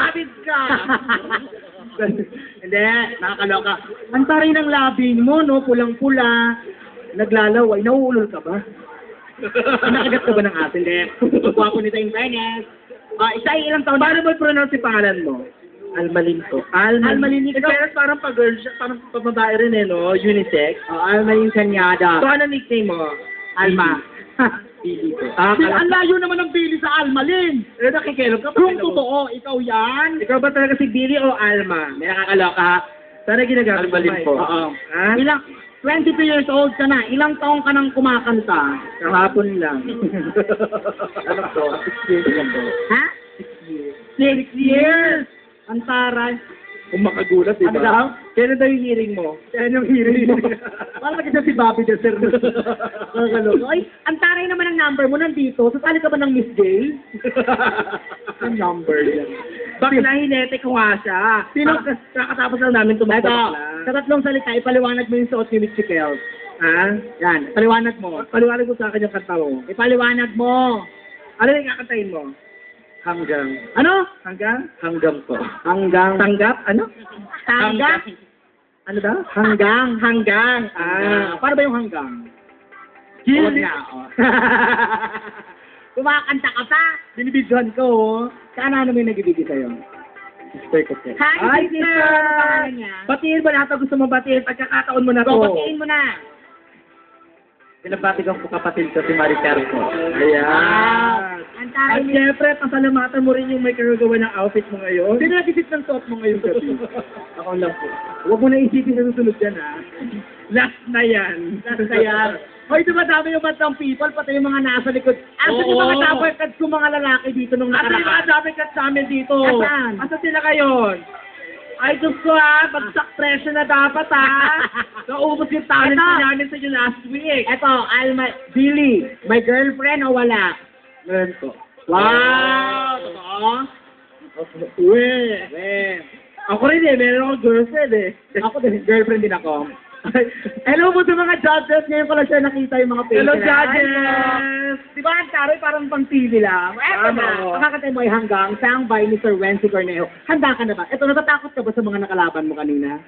Lapid ka! Hindi, nakakaloka. Ang taray ng labi mo, no? Pulang-pula. Naglalaway. Nauulol ka ba? Nakagat ka ba ng asin? Hindi. Gwapo nito in fairness. Isa ilang taon. Paano mo pronounce yung pangalan mo? Almalin ko. Almalin. Ikaw, parang pag-girl siya, parang pag-babae rin eh, no? Unisex. Almalin Kanyada. So, ano nickname mo? Alma. Pili ko. Ang layo naman ng Billy sa Almalin. Eh, nakikialam ka ba? Kung totoo, ikaw yan. Ikaw ba talaga si Billy o Alma? May nakakaloka ha. Sana ginagamit mo, Almalin Mike. po. Oo. Ha? Ilang, 22 years old ka na. Ilang taong ka nang kumakanta? Kahapon lang. Ano po? 6 years lang po. Ha? 6 years. Ang taray. Kung makagulat, diba? Ano daw? Kailan daw yung hearing mo? Yan yung hearing mo. Parang kita si Bobby de Ser. Nakakaloka. Ay, ang taray naman ang number mo nandito. Sasali ka ba ng Miss Gay? Ang number yan. Bakla, hinete ko nga siya. Sino? Kakatapos lang namin Ito, tumatak sa tatlong salita, ipaliwanag mo yung suot ni Miss Chiquel. Ha? Yan, ipaliwanag mo. Paliwanag mo sa akin yung kanta mo. Ipaliwanag mo. Ano yung kakantahin mo? Hanggang. Ano? Hanggang? Hanggang po. Hanggang. Tanggap? Ano? Hanggang. Ano daw? Hanggang. Hanggang. Paano ba yung hanggang? Gil. Huwag na, oh. Kumakanta ka pa. Binibidyohan ko, oh. Saan ano may nagibigay sa'yo? Sister ko po. Hi, Ay, sister! sister! Ano pangalan niya? Batiin mo lahat ang gusto mo batiin. Pagkakataon mo na to. Go, batiin mo na. Pinabati ko po kapatid ko si Maricar po. Ayan. Ang At taray niya. syempre, pasalamatan mo rin yung may karagawa ng outfit mo ngayon. Sino nag-isip ng suot mo ngayong gabi? Ako lang po. Huwag mo na isipin na susunod yan, ha? Last na yan. Kaya, hoy, dumadami yung batang people, pati yung mga nasa likod. Asan yung mga Oo. tapos kads kong mga lalaki dito nung Asa yung mga nakaraan? dami kat sa amin dito? Asan? Asa sila ngayon? Ay, Diyos ko ha, bagsak presyo na dapat ha. Naubos yung talent Ito. namin sa inyo last week. Eto, Alma, Billy, may girlfriend o wala? Meron po. Wow! Totoo? Uwe. Eh, Ako rin eh, meron akong girlfriend eh. ako din, girlfriend din ako. Hello po sa mga judges. Ngayon ko lang siya nakita yung mga page Hello, nila. judges! Di ba ang taroy parang pang TV lang? Eto Tama. na, makakatay mo ay hanggang sang by Mr. Wency Cornejo. Handa ka na ba? Eto, natatakot ka ba sa mga nakalaban mo kanina?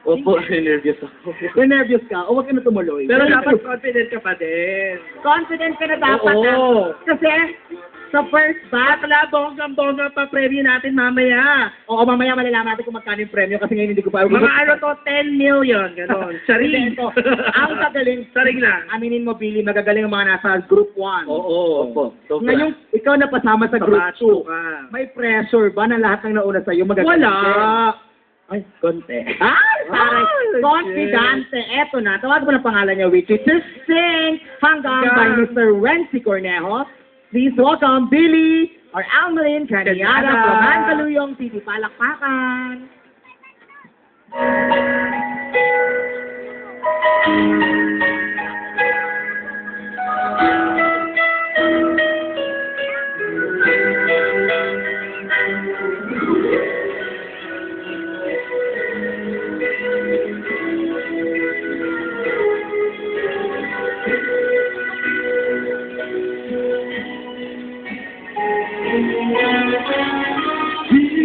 Opo, nervous ako. May nervous ka o wag ka na tumuloy? Pero dapat confident ka pa din. confident ka na dapat. Oo. Kasi sa first batch, Bakla, bonggang-bongga pa premyo natin mamaya. oo, mamaya malalaman natin kung magkano yung premyo kasi ngayon hindi ko pa Mga ano to, 10 million, gano'n. Saring. Ito, ang gagaling, Saring lang. aminin mo, Billy, magagaling ang mga nasa group 1. Oo. Opo. Sobra. Ngayon, ikaw na pasama sa Sa group batch 2. ka. May pressure ba na lahat ng nauna sa'yo magagaling? Wala. Ay, konti. Ay, taray. Ay, Confidante. Eto na. Tawag mo na pangalan niya, which is to sing hanggang by Hanggang. Mr. Wency Cornejo. Please welcome Billy or Almalin Caniada Caniada. from Mandaluyong City. Palakpakan.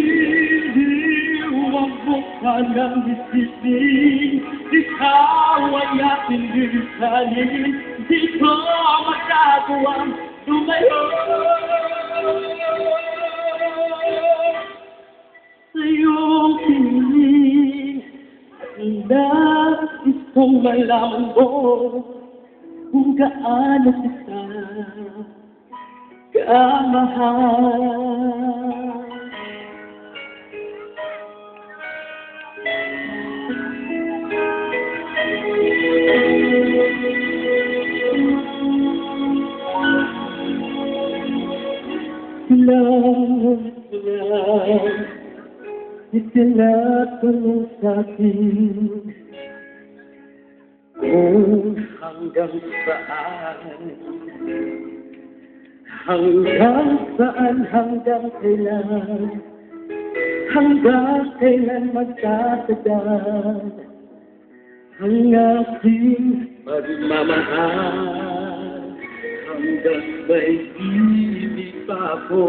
Hindi huwag mo ka nang isipin, ikaw ay aking lisanin, di ko magagawang lumayo. Sa iyong piling, nais kong malaman mo kung gaano kita kamahal. Itilat ko sa'kin kung hanggang saan, hanggang kailan magtatagal ang aking pagmamahal, hanggang may ibig pa ako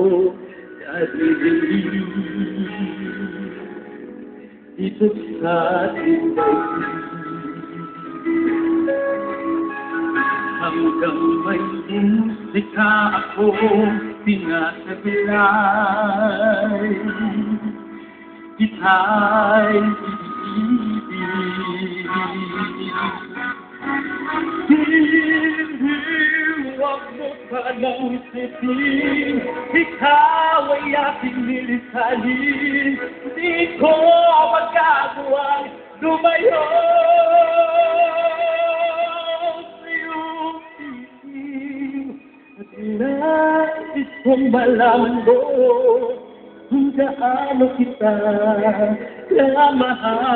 naririnig dito sa ating hanggang may musika ako tinataglay, kita'y ibig. Hindi, huwag mo pa nang isipin, ikaw ay aking nilisalin, di ko magagawang lumayo sa iyong piling. At nais kong malaman mo kung gaano kita kamahal.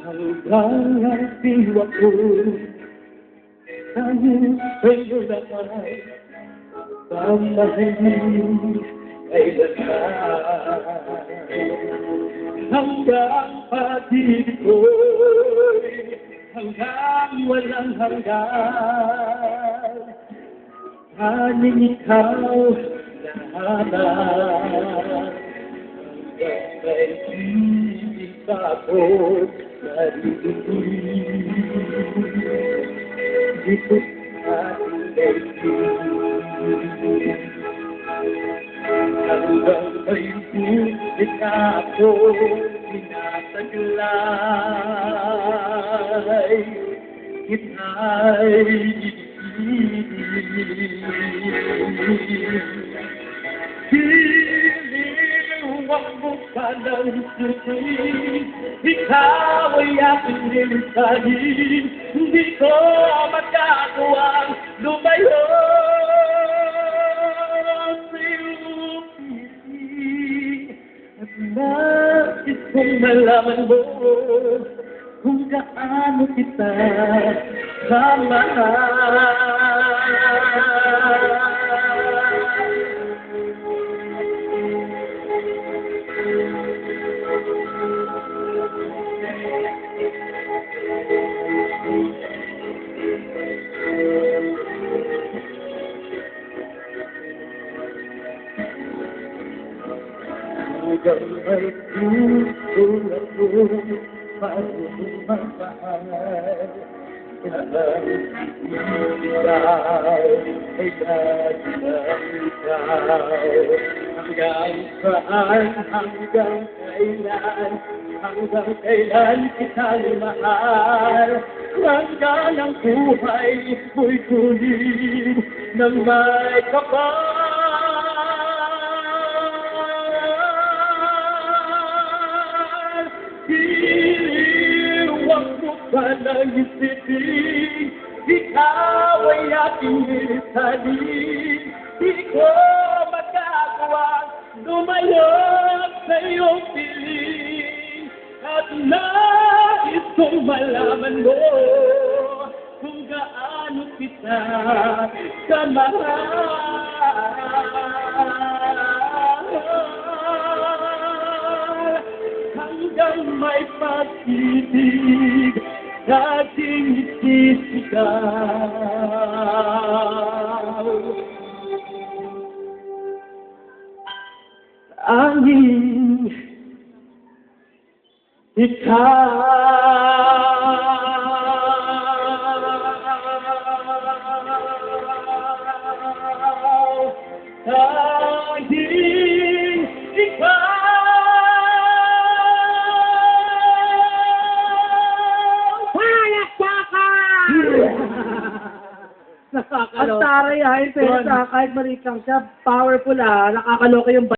Hanggang ang diwa ko dahil sa'yo naman pamahalin ay lakas. Hanggang pag-ibig ko'y hanggang walang hanggan, haning ikaw lahat. Hanggang may ibig ako sarili dito sa ating daigdig. Hanggang may ibig ako tinataglay, kita'y ibig. Huwag mo pa nang isipin, ikaw ay aking nilisalin, hindi ko magagawang lumayo sa iyong piling. At nais kong malaman mo kung gaano kita kamahal. Hanggang may gusto na ko bago magmahal, hanggang ikaw ay laging ikaw. Hanggang saan, hanggang kailan kita mahal, hanggang ang buhay mo'y tuloy ng may kapal. Huwag mo pa nang isipin, ikaw ay aking nilisalin, di ko magagawang lumayo sa iyong piling. At nais kong malaman mo kung gaano kita kamahal. Hanggang may pag-ibig dating isisigaw, angin ikaw. Angin ikaw. Ang taray ay, pero kahit malikang siya, powerful nakakaloka yung